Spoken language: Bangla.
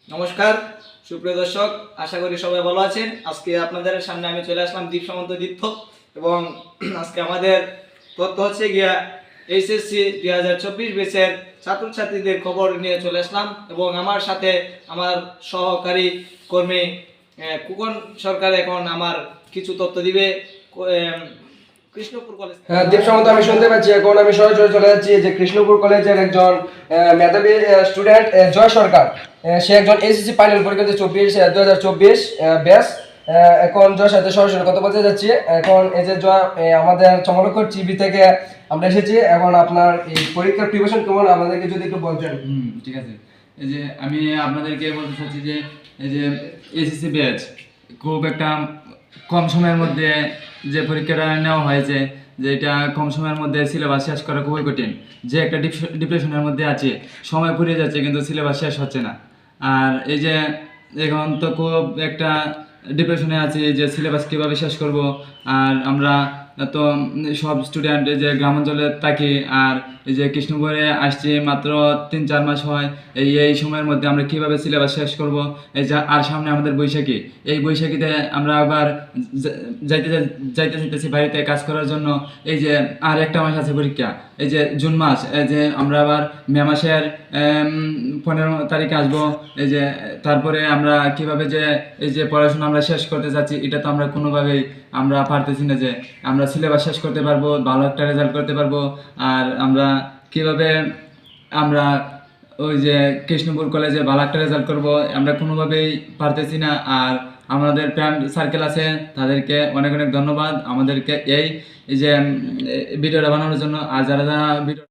নমস্কার সুপ্রিয় দর্শক, আশা করি সবাই ভালো আছেন। আজকে আপনাদের সামনে আমি চলে আসলাম দীপ সামন্ত দীপ্ত, এবং আজকে আমাদের তথ্য হচ্ছে গিয়া এইচএসসি 2024 ব্যাচের ছাত্রছাত্রীদের খবর নিয়ে চলে আসলাম, এবং আমার সাথে আমার সহকারী কর্মী কুকন সরকার এখন আমার কিছু তথ্য দিবে। কৃষ্ণপুর কলেজ। হ্যাঁ, দীপ সামন্ত আমি শুনতে পাচ্ছি। এখন আমি সরাসরি চলে যাচ্ছি যে কৃষ্ণপুর কলেজের একজন মেধাবী স্টুডেন্ট জয় সরকার। সে একজন এসএসসি ফাইনাল পরীক্ষা 2024 ব্যাচ। এখন জয়ের সাথে সরাসরি কথা বলতে যাচ্ছি। এখন এই যে জয়, আমাদের চমলকর টিভি থেকে আমরা এসেছি। এখন আপনার এই পরীক্ষার প্রিপারেশন কেমন, আমাদেরকে যদি একটু বলতেন। ঠিক আছে। এই যে আমি আপনাদেরকে বলতে চাচ্ছি যে এই যে এসএসসি ব্যাচ খুব একটা কম সময়ের মধ্যে যে পরীক্ষাটা নেওয়া হয়েছে, যে এটা কম সময়ের মধ্যে সিলেবাস শেষ করা খুবই কঠিন। যে একটা ডিপ্রেশনের মধ্যে আছে, সময় ফুরিয়ে যাচ্ছে কিন্তু সিলেবাস শেষ হচ্ছে না। আর এই যে এখন তো খুব একটা ডিপ্রেশনে আছি যে সিলেবাস কীভাবে শেষ করব। আর আমরা তো সব স্টুডেন্ট এই যে গ্রামাঞ্চলে থাকি, আর এই যে কৃষ্ণপুরে আসছি মাত্র 3-4 মাস হয়। এই সময়ের মধ্যে আমরা কিভাবে সিলেবাস শেষ করব। এই যে আর সামনে আমাদের বৈশাখী, এই বৈশাখীতে আমরা আবার যাইতে চাইতেছি বাড়িতে কাজ করার জন্য। এই যে আর একটা মাস আছে পরীক্ষা, এই যে জুন মাস, এই যে আমরা আবার মে মাসের 15 তারিখে আসবো। এই যে তারপরে আমরা কিভাবে যে এই যে পড়াশোনা আমরা শেষ করতে যাচ্ছি, এটা তো আমরা কোনোভাবেই আমরা পারতেছি না যে আমরা সিলেবাস শেষ করতে পারবো, ভালো একটা রেজাল্ট করতে পারবো। আর আমরা কিভাবে আমরা ওই যে কৃষ্ণপুর কলেজে ভালো একটা রেজাল্ট করবো, আমরা কোনোভাবেই পারতেছি না। আর আমাদের ফ্রেন্ড সার্কেল আছে, তাদেরকে অনেক অনেক ধন্যবাদ আমাদেরকে এই যে ভিডিওটা বানানোর জন্য। আর যারা যারা ভিডিও